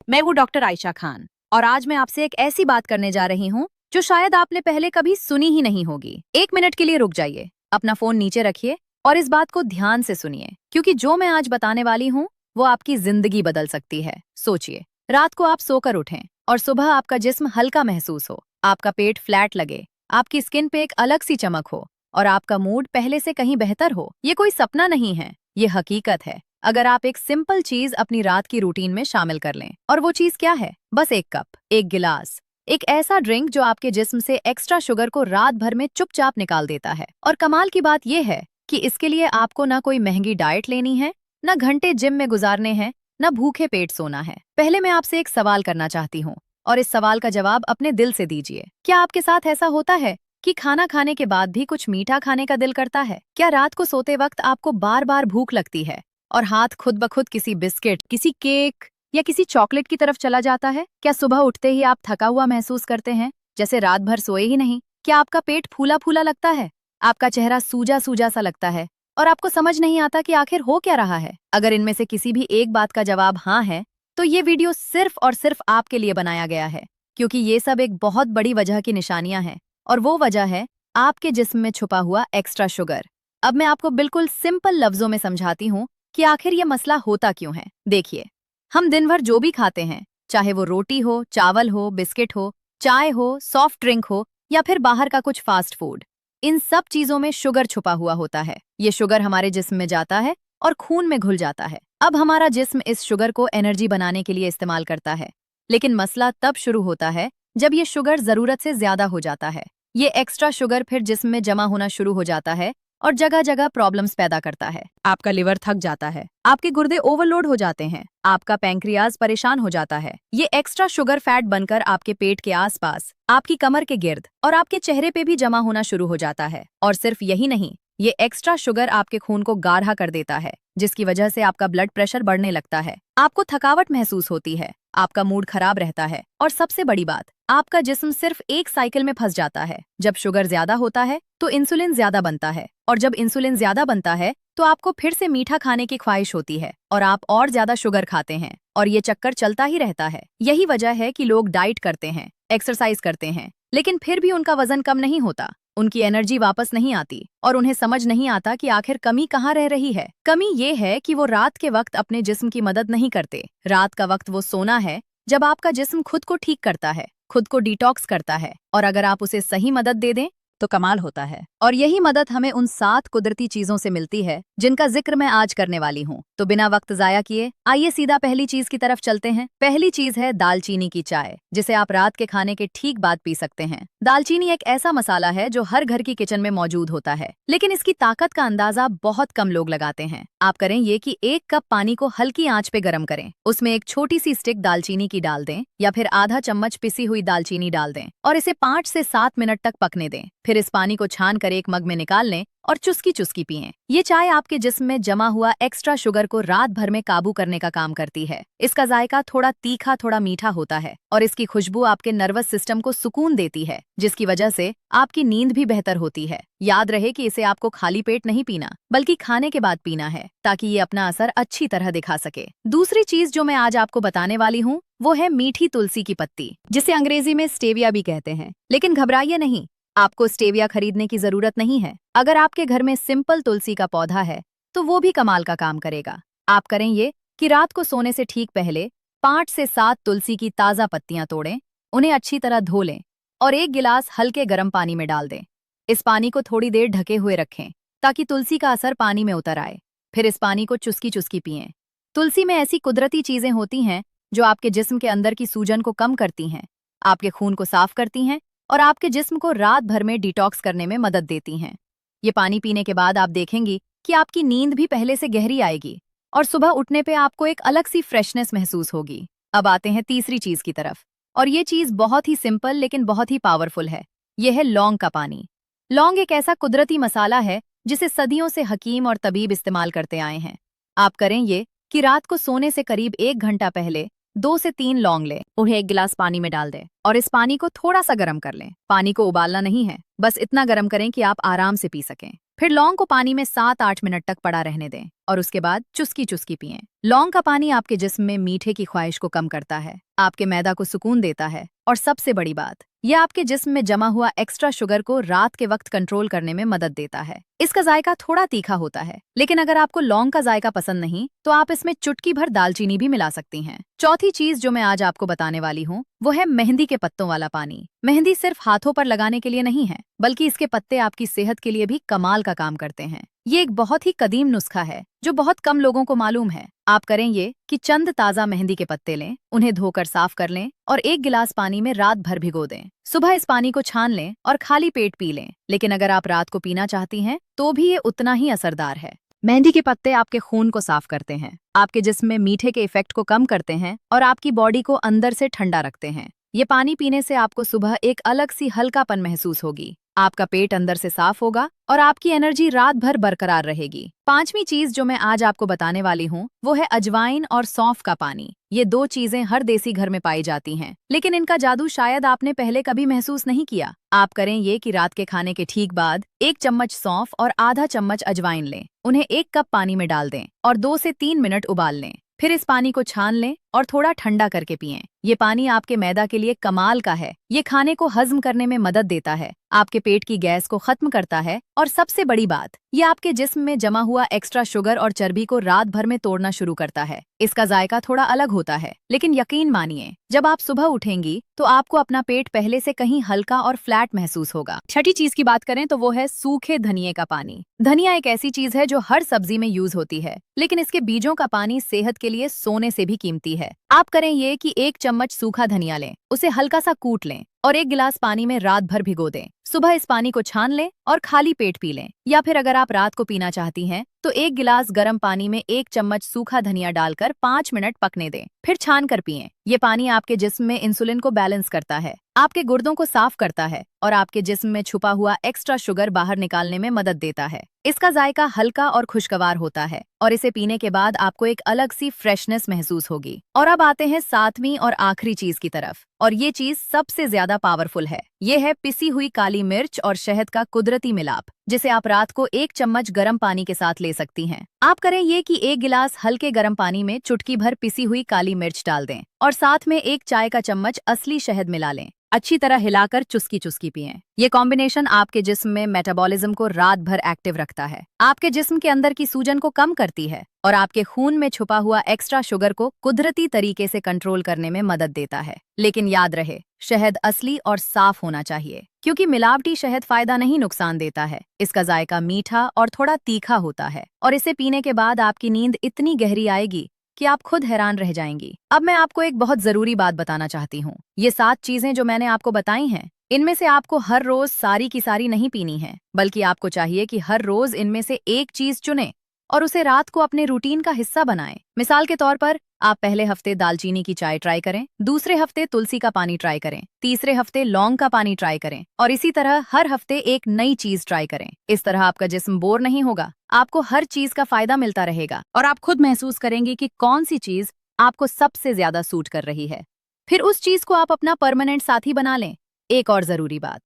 मैं हूँ डॉक्टर आयशा खान और आज मैं आपसे एक ऐसी बात करने जा रही हूँ जो शायद आपने पहले कभी सुनी ही नहीं होगी। 1 मिनट के लिए रुक जाइए, अपना फोन नीचे रखिए और इस बात को ध्यान से सुनिए, क्योंकि जो मैं आज बताने वाली हूँ वो आपकी जिंदगी बदल सकती है। सोचिए, रात को आप सोकर उठें और सुबह आपका जिस्म हल्का महसूस हो, आपका पेट फ्लैट लगे, आपकी स्किन पे एक अलग सी चमक हो और आपका मूड पहले से कहीं बेहतर हो। ये कोई सपना नहीं है, ये हकीकत है। अगर आप एक सिंपल चीज अपनी रात की रूटीन में शामिल कर लें। और वो चीज क्या है? बस एक कप, एक गिलास, एक ऐसा ड्रिंक जो आपके जिस्म से एक्स्ट्रा शुगर को रात भर में चुपचाप निकाल देता है। और कमाल की बात यह है कि इसके लिए आपको ना कोई महंगी डाइट लेनी है, ना घंटे जिम में गुजारने हैं, ना भूखे पेट सोना है। पहले मैं आपसे एक सवाल करना चाहती हूँ और इस सवाल का जवाब अपने दिल से दीजिए। क्या आपके साथ ऐसा होता है कि खाना खाने के बाद भी कुछ मीठा खाने का दिल करता है? क्या रात को सोते वक्त आपको बार बार भूख लगती है और हाथ खुद ब खुद किसी बिस्किट, किसी केक या किसी चॉकलेट की तरफ चला जाता है? क्या सुबह उठते ही आप थका हुआ महसूस करते हैं, जैसे रात भर सोए ही नहीं? क्या आपका पेट फूला फूला लगता है, आपका चेहरा सूजा सूजा सा लगता है और आपको समझ नहीं आता कि आखिर हो क्या रहा है? अगर इनमें से किसी भी एक बात का जवाब हाँ है, तो ये वीडियो सिर्फ और सिर्फ आपके लिए बनाया गया है, क्योंकि ये सब एक बहुत बड़ी वजह की निशानियां हैं और वो वजह है आपके जिस्म में छुपा हुआ एक्स्ट्रा शुगर। अब मैं आपको बिल्कुल सिंपल लफ्जों में समझाती हूँ कि आखिर ये मसला होता क्यों है। देखिए, हम दिन भर जो भी खाते हैं, चाहे वो रोटी हो, चावल हो, बिस्किट हो, चाय हो, सॉफ्ट ड्रिंक हो या फिर बाहर का कुछ फास्ट फूड, इन सब चीजों में शुगर छुपा हुआ होता है। ये शुगर हमारे जिस्म में जाता है और खून में घुल जाता है। अब हमारा जिस्म इस शुगर को एनर्जी बनाने के लिए इस्तेमाल करता है, लेकिन मसला तब शुरू होता है जब ये शुगर जरूरत से ज्यादा हो जाता है। ये एक्स्ट्रा शुगर फिर जिस्म में जमा होना शुरू हो जाता है और जगह जगह प्रॉब्लम्स पैदा करता है। आपका लिवर थक जाता है, आपके गुर्दे ओवरलोड हो जाते हैं, आपका पैंक्रियाज परेशान हो जाता है। ये एक्स्ट्रा शुगर फैट बनकर आपके पेट के आसपास, आपकी कमर के गिर्द और आपके चेहरे पे भी जमा होना शुरू हो जाता है। और सिर्फ यही नहीं, ये एक्स्ट्रा शुगर आपके खून को गाढ़ा कर देता है, जिसकी वजह से आपका ब्लड प्रेशर बढ़ने लगता है, आपको थकावट महसूस होती है, आपका मूड खराब रहता है और सबसे बड़ी बात, आपका जिस्म सिर्फ एक साइकिल में फंस जाता है। जब शुगर ज्यादा होता है तो इंसुलिन ज्यादा बनता है और जब इंसुलिन ज्यादा बनता है तो आपको फिर से मीठा खाने की ख्वाहिश होती है और आप और ज्यादा शुगर खाते हैं और ये चक्कर चलता ही रहता है। यही वजह है कि लोग डाइट करते हैं, एक्सरसाइज करते हैं, लेकिन फिर भी उनका वजन कम नहीं होता, उनकी एनर्जी वापस नहीं आती और उन्हें समझ नहीं आता कि आखिर कमी कहाँ रह रही है। कमी ये है कि वो रात के वक्त अपने जिस्म की मदद नहीं करते। रात का वक्त वो सोना है जब आपका जिस्म खुद को ठीक करता है, खुद को डिटॉक्स करता है, और अगर आप उसे सही मदद दे दें तो कमाल होता है। और यही मदद हमें उन 7 कुदरती चीजों से मिलती है जिनका जिक्र मैं आज करने वाली हूँ। तो बिना वक्त जाया किए आइए सीधा पहली चीज की तरफ चलते हैं। पहली चीज है दालचीनी की चाय, जिसे आप रात के खाने के ठीक बाद पी सकते हैं। दालचीनी एक ऐसा मसाला है जो हर घर की किचन में मौजूद होता है, लेकिन इसकी ताकत का अंदाजा बहुत कम लोग लगाते हैं। आप करें ये कि 1 कप पानी को हल्की आंच पे गर्म करें, उसमें एक छोटी सी स्टिक दालचीनी की डाल दें या फिर आधा चम्मच पिसी हुई दालचीनी डाल दें और इसे 5 से 7 मिनट तक पकने दें। फिर इस पानी को छान कर एक मग में निकाल लें और चुस्की चुस्की पिएं। ये चाय आपके जिस्म में जमा हुआ एक्स्ट्रा शुगर को रात भर में काबू करने का काम करती है। इसका जायका थोड़ा तीखा, थोड़ा मीठा होता है और इसकी खुशबू आपके नर्वस सिस्टम को सुकून देती है, जिसकी वजह से आपकी नींद भी बेहतर होती है। याद रहे कि इसे आपको खाली पेट नहीं पीना, बल्कि खाने के बाद पीना है, ताकि ये अपना असर अच्छी तरह दिखा सके। दूसरी चीज जो मैं आज आपको बताने वाली हूँ वो है मीठी तुलसी की पत्ती, जिसे अंग्रेजी में स्टेविया भी कहते हैं। लेकिन घबराइए नहीं, आपको स्टेविया खरीदने की जरूरत नहीं है। अगर आपके घर में सिंपल तुलसी का पौधा है तो वो भी कमाल का काम करेगा। आप करें ये कि रात को सोने से ठीक पहले 5 से 7 तुलसी की ताजा पत्तियां तोड़ें, उन्हें अच्छी तरह धो लें और 1 गिलास हल्के गर्म पानी में डाल दें। इस पानी को थोड़ी देर ढके हुए रखें ताकि तुलसी का असर पानी में उतर आए। फिर इस पानी को चुस्की चुस्की पिएं। तुलसी में ऐसी कुदरती चीजें होती हैं जो आपके जिस्म के अंदर की सूजन को कम करती हैं, आपके खून को साफ करती हैं और आपके जिस्म को रात भर में डिटॉक्स करने में मदद देती हैं। ये पानी पीने के बाद आप देखेंगी कि आपकी नींद भी पहले से गहरी आएगी और सुबह उठने पे आपको एक अलग सी फ्रेशनेस महसूस होगी। अब आते हैं तीसरी चीज की तरफ, और ये चीज बहुत ही सिंपल लेकिन बहुत ही पावरफुल है। यह है लौंग का पानी। लौंग एक ऐसा कुदरती मसाला है जिसे सदियों से हकीम और तबीब इस्तेमाल करते आए हैं। आप करें ये कि रात को सोने से करीब 1 घंटा पहले 2 से 3 लौंग लें, उन्हें 1 गिलास पानी में डाल दें और इस पानी को थोड़ा सा गर्म कर लें। पानी को उबालना नहीं है, बस इतना गर्म करें कि आप आराम से पी सकें। फिर लौंग को पानी में 7-8 मिनट तक पड़ा रहने दें। और उसके बाद चुस्की चुस्की पिएं। लौंग का पानी आपके जिस्म में मीठे की ख्वाहिश को कम करता है, आपके मैदा को सुकून देता है और सबसे बड़ी बात, यह आपके जिस्म में जमा हुआ एक्स्ट्रा शुगर को रात के वक्त कंट्रोल करने में मदद देता है। इसका जायका थोड़ा तीखा होता है, लेकिन अगर आपको लौंग का जायका पसंद नहीं तो आप इसमें चुटकी भर दालचीनी भी मिला सकती हैं। चौथी चीज जो मैं आज आपको बताने वाली हूँ वो है मेहंदी के पत्तों वाला पानी। मेहंदी सिर्फ हाथों पर लगाने के लिए नहीं है, बल्कि इसके पत्ते आपकी सेहत के लिए भी कमाल का काम करते हैं। ये एक बहुत ही कदीम नुस्खा है जो बहुत कम लोगों को मालूम है। आप करें ये कि चंद ताजा मेहंदी के पत्ते लें, उन्हें धोकर साफ कर लें और 1 गिलास पानी में रात भर भिगो दें। सुबह इस पानी को छान लें और खाली पेट पी लें। लेकिन अगर आप रात को पीना चाहती हैं तो भी ये उतना ही असरदार है। मेहंदी के पत्ते आपके खून को साफ करते हैं, आपके जिस्म में मीठे के इफेक्ट को कम करते हैं और आपकी बॉडी को अंदर से ठंडा रखते हैं। ये पानी पीने से आपको सुबह एक अलग सी हल्कापन महसूस होगी, आपका पेट अंदर से साफ होगा और आपकी एनर्जी रात भर बरकरार रहेगी। पांचवी चीज जो मैं आज आपको बताने वाली हूँ वो है अजवाइन और सौंफ का पानी। ये 2 चीजें हर देसी घर में पाई जाती हैं, लेकिन इनका जादू शायद आपने पहले कभी महसूस नहीं किया। आप करें ये कि रात के खाने के ठीक बाद 1 चम्मच सौंफ और आधा चम्मच अजवाइन लें, उन्हें 1 कप पानी में डाल दें और 2 से 3 मिनट उबाल लें। फिर इस पानी को छान लें और थोड़ा ठंडा करके पिएं। ये पानी आपके मैदा के लिए कमाल का है। ये खाने को हजम करने में मदद देता है, आपके पेट की गैस को खत्म करता है और सबसे बड़ी बात, ये आपके जिस्म में जमा हुआ एक्स्ट्रा शुगर और चर्बी को रात भर में तोड़ना शुरू करता है। इसका जायका थोड़ा अलग होता है, लेकिन यकीन मानिए जब आप सुबह उठेंगी तो आपको अपना पेट पहले से कहीं हल्का और फ्लैट महसूस होगा। छठी चीज की बात करें तो वो है सूखे धनिये का पानी। धनिया एक ऐसी चीज है जो हर सब्जी में यूज होती है, लेकिन इसके बीजों का पानी सेहत के लिए सोने से भी कीमती है। आप करें ये कि 1 चम्मच सूखा धनिया लें, उसे हल्का सा कूट लें और 1 गिलास पानी में रात भर भिगो दें। सुबह इस पानी को छान लें और खाली पेट पी लें, या फिर अगर आप रात को पीना चाहती हैं तो 1 गिलास गर्म पानी में 1 चम्मच सूखा धनिया डालकर 5 मिनट पकने दें, फिर छान कर पिएं। ये पानी आपके जिस्म में इंसुलिन को बैलेंस करता है, आपके गुर्दों को साफ करता है और आपके जिस्म में छुपा हुआ एक्स्ट्रा शुगर बाहर निकालने में मदद देता है। इसका जायका हल्का और खुशगवार होता है और इसे पीने के बाद आपको एक अलग सी फ्रेशनेस महसूस होगी। और अब आते हैं 7वीं और आखिरी चीज की तरफ, और ये चीज सबसे ज्यादा पावरफुल है। ये है पिसी हुई काली मिर्च और शहद का कुदरती मिलाप, जिसे आप रात को 1 चम्मच गर्म पानी के साथ ले सकती हैं। आप करें ये कि 1 गिलास हल्के गर्म पानी में चुटकी भर पिसी हुई काली मिर्च डाल दें और साथ में 1 चाय का चम्मच असली शहद मिला लें। अच्छी तरह हिलाकर चुस्की चुस्की पिएं। ये कॉम्बिनेशन आपके जिस्म में मेटाबॉलिज्म को रात भर एक्टिव रखता है, आपके जिस्म के अंदर की सूजन को कम करती है और आपके खून में छुपा हुआ एक्स्ट्रा शुगर को कुदरती तरीके से कंट्रोल करने में मदद देता है। लेकिन याद रहे, शहद असली और साफ होना चाहिए, क्योंकि मिलावटी शहद फायदा नहीं नुकसान देता है। इसका जायका मीठा और थोड़ा तीखा होता है और इसे पीने के बाद आपकी नींद इतनी गहरी आएगी कि आप खुद हैरान रह जाएंगी। अब मैं आपको एक बहुत जरूरी बात बताना चाहती हूँ। ये 7 चीजें जो मैंने आपको बताई हैं, इनमें से आपको हर रोज सारी की सारी नहीं पीनी है, बल्कि आपको चाहिए कि हर रोज इनमें से एक चीज चुनें और उसे रात को अपने रूटीन का हिस्सा बनाएं। मिसाल के तौर पर आप पहले हफ्ते दालचीनी की चाय ट्राई करें, दूसरे हफ्ते तुलसी का पानी ट्राई करें, तीसरे हफ्ते लौंग का पानी ट्राई करें और इसी तरह हर हफ्ते एक नई चीज ट्राई करें। इस तरह आपका जिस्म बोर नहीं होगा, आपको हर चीज का फायदा मिलता रहेगा और आप खुद महसूस करेंगे कि कौन सी चीज आपको सबसे ज्यादा सूट कर रही है। फिर उस चीज को आप अपना परमानेंट साथी बना लें। एक और जरूरी बात,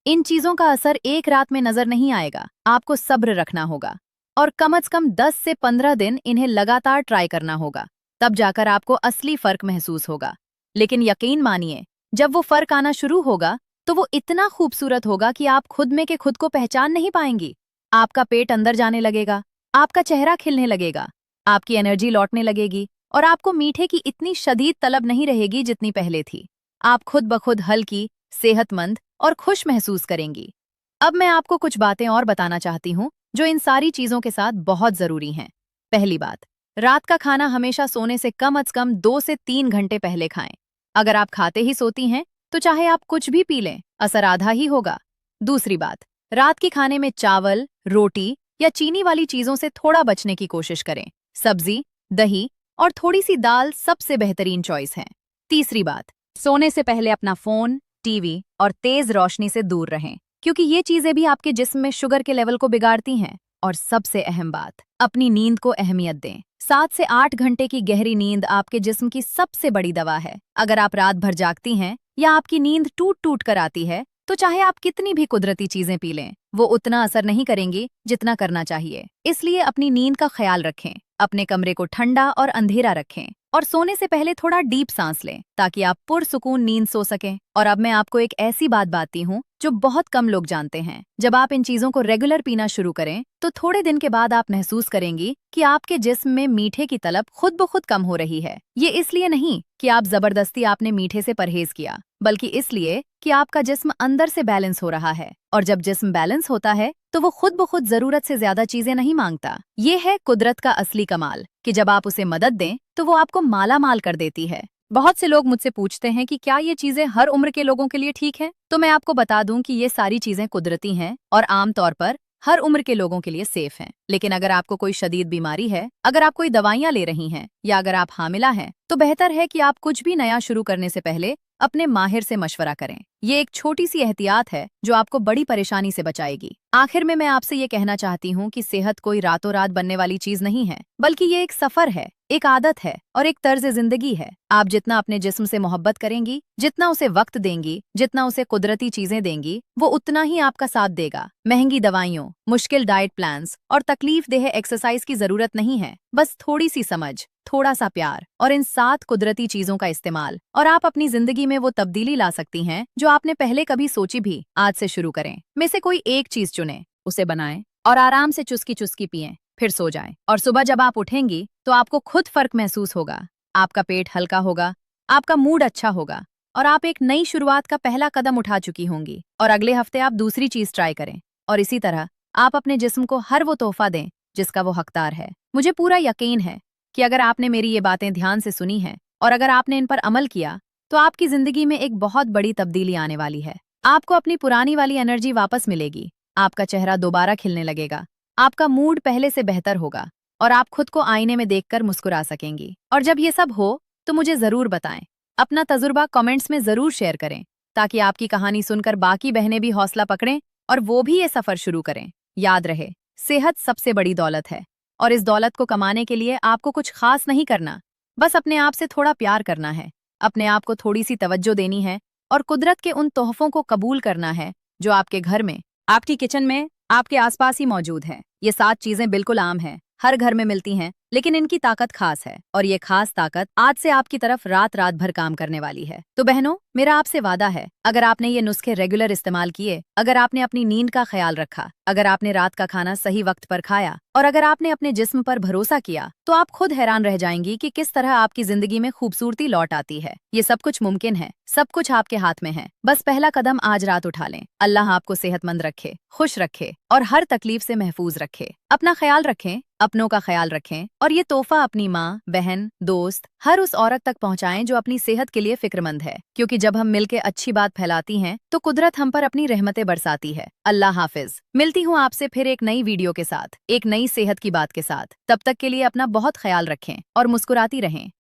इन चीजों का असर एक रात में नजर नहीं आएगा, आपको सब्र रखना होगा और कम से कम 10 से 15 दिन इन्हें लगातार ट्राई करना होगा, तब जाकर आपको असली फर्क महसूस होगा। लेकिन यकीन मानिए, जब वो फर्क आना शुरू होगा तो वो इतना खूबसूरत होगा कि आप खुद में के खुद को पहचान नहीं पाएंगी। आपका पेट अंदर जाने लगेगा, आपका चेहरा खिलने लगेगा, आपकी एनर्जी लौटने लगेगी और आपको मीठे की इतनी शदीद तलब नहीं रहेगी जितनी पहले थी। आप खुद ब खुद हल्की, सेहतमंद और खुश महसूस करेंगी। अब मैं आपको कुछ बातें और बताना चाहती हूँ जो इन सारी चीजों के साथ बहुत जरूरी हैं। पहली बात, रात का खाना हमेशा सोने से कम 2 से 3 घंटे पहले खाएं। अगर आप खाते ही सोती हैं तो चाहे आप कुछ भी पी लें, असर आधा ही होगा। दूसरी बात, रात के खाने में चावल, रोटी या चीनी वाली चीजों से थोड़ा बचने की कोशिश करें। सब्जी, दही और थोड़ी सी दाल सबसे बेहतरीन चॉइस है। तीसरी बात, सोने से पहले अपना फोन, टीवी और तेज रोशनी से दूर रहें, क्योंकि ये चीजें भी आपके जिस्म में शुगर के लेवल को बिगाड़ती हैं। और सबसे अहम बात, अपनी नींद को अहमियत दें। 7 से 8 घंटे की गहरी नींद आपके जिस्म की सबसे बड़ी दवा है। अगर आप रात भर जागती हैं या आपकी नींद टूट टूट कर आती है तो चाहे आप कितनी भी कुदरती चीजें पी लें, वो उतना असर नहीं करेंगी जितना करना चाहिए। इसलिए अपनी नींद का ख्याल रखें, अपने कमरे को ठंडा और अंधेरा रखें और सोने से पहले थोड़ा डीप सांस लें ताकि आप पुरसुकून नींद सो सकें। और अब मैं आपको एक ऐसी बात बताती हूँ जो बहुत कम लोग जानते हैं। जब आप इन चीजों को रेगुलर पीना शुरू करें तो थोड़े दिन के बाद आप महसूस करेंगी कि आपके जिस्म में मीठे की तलब खुद ब खुद कम हो रही है। ये इसलिए नहीं कि आप जबरदस्ती आपने मीठे से परहेज किया, बल्कि इसलिए कि आपका जिस्म अंदर से बैलेंस हो रहा है। और जब जिस्म बैलेंस होता है तो वो खुद ब खुद जरूरत से ज्यादा चीजें नहीं मांगता। ये है कुदरत का असली कमाल कि जब आप उसे मदद दें तो वो आपको माला माल कर देती है। बहुत से लोग मुझसे पूछते हैं कि क्या ये चीजें हर उम्र के लोगों के लिए ठीक है। तो मैं आपको बता दूं कि ये सारी चीजें कुदरती हैं और आमतौर पर हर उम्र के लोगों के लिए सेफ हैं। लेकिन अगर आपको कोई शदीद बीमारी है, अगर आप कोई दवाइयां ले रही हैं या अगर आप हामिला हैं, तो बेहतर है कि आप कुछ भी नया शुरू करने से पहले अपने माहिर से मशवरा करें। ये एक छोटी सी एहतियात है जो आपको बड़ी परेशानी से बचाएगी। आखिर में मैं आपसे ये कहना चाहती हूँ कि सेहत कोई रातों रात बनने वाली चीज नहीं है, बल्कि ये एक सफर है, एक आदत है और एक तर्ज जिंदगी है। आप जितना अपने जिस्म से मोहब्बत करेंगी, जितना उसे वक्त देंगी, जितना उसे कुदरती चीजें देंगी, वो उतना ही आपका साथ देगा। महंगी दवाइयों, मुश्किल डाइट प्लान्स और तकलीफ देह एक्सरसाइज की जरूरत नहीं है। बस थोड़ी सी समझ, थोड़ा सा प्यार और इन 7 कुदरती चीजों का इस्तेमाल और आप अपनी जिंदगी में वो तब्दीली ला सकती हैं जो आपने पहले कभी सोची भी। आज से शुरू करें, में से कोई एक चीज चुनें, उसे बनाएं और आराम से चुस्की चुस्की पिएं, फिर सो जाएं। और सुबह जब आप उठेंगी तो आपको खुद फर्क महसूस होगा। आपका पेट हल्का होगा, आपका मूड अच्छा होगा और आप एक नई शुरुआत का पहला कदम उठा चुकी होंगी। और अगले हफ्ते आप दूसरी चीज ट्राई करें और इसी तरह आप अपने जिस्म को हर वो तोहफा दें जिसका वो हकदार है। मुझे पूरा यकीन है कि अगर आपने मेरी ये बातें ध्यान से सुनी हैं और अगर आपने इन पर अमल किया तो आपकी जिंदगी में एक बहुत बड़ी तब्दीली आने वाली है। आपको अपनी पुरानी वाली एनर्जी वापस मिलेगी, आपका चेहरा दोबारा खिलने लगेगा, आपका मूड पहले से बेहतर होगा और आप खुद को आईने में देखकर मुस्कुरा सकेंगी। और जब ये सब हो तो मुझे जरूर बताएं, अपना तजुर्बा कमेंट्स में जरूर शेयर करें ताकि आपकी कहानी सुनकर बाकी बहनें भी हौसला पकड़ें और वो भी ये सफर शुरू करें। याद रहे, सेहत सबसे बड़ी दौलत है और इस दौलत को कमाने के लिए आपको कुछ खास नहीं करना, बस अपने आप से थोड़ा प्यार करना है, अपने आप को थोड़ी सी तवज्जो देनी है और कुदरत के उन तोहफों को कबूल करना है जो आपके घर में, आपकी किचन में, आपके आसपास ही मौजूद है। ये 7 चीजें बिल्कुल आम हैं, हर घर में मिलती हैं, लेकिन इनकी ताकत खास है और ये खास ताकत आज से आपकी तरफ रात रात भर काम करने वाली है। तो बहनों, मेरा आपसे वादा है, अगर आपने ये नुस्खे रेगुलर इस्तेमाल किए, अगर आपने अपनी नींद का ख्याल रखा, अगर आपने रात का खाना सही वक्त पर खाया और अगर आपने अपने जिस्म पर भरोसा किया, तो आप खुद हैरान रह जाएंगी कि किस तरह आपकी जिंदगी में खूबसूरती लौट आती है। ये सब कुछ मुमकिन है, सब कुछ आपके हाथ में है, बस पहला कदम आज रात उठा लें। अल्लाह आपको सेहतमंद रखे, खुश रखे और हर तकलीफ से महफूज रखे। अपना ख्याल रखें, अपनों का ख्याल रखें और ये तोहफा अपनी माँ, बहन, दोस्त, हर उस औरत तक पहुंचाएं जो अपनी सेहत के लिए फिक्रमंद है, क्योंकि जब हम मिलके अच्छी बात फैलाती हैं तो कुदरत हम पर अपनी रहमतें बरसाती है। अल्लाह हाफिज। मिलती हूँ आपसे फिर एक नई वीडियो के साथ, एक नई सेहत की बात के साथ। तब तक के लिए अपना बहुत ख्याल रखें और मुस्कुराती रहें।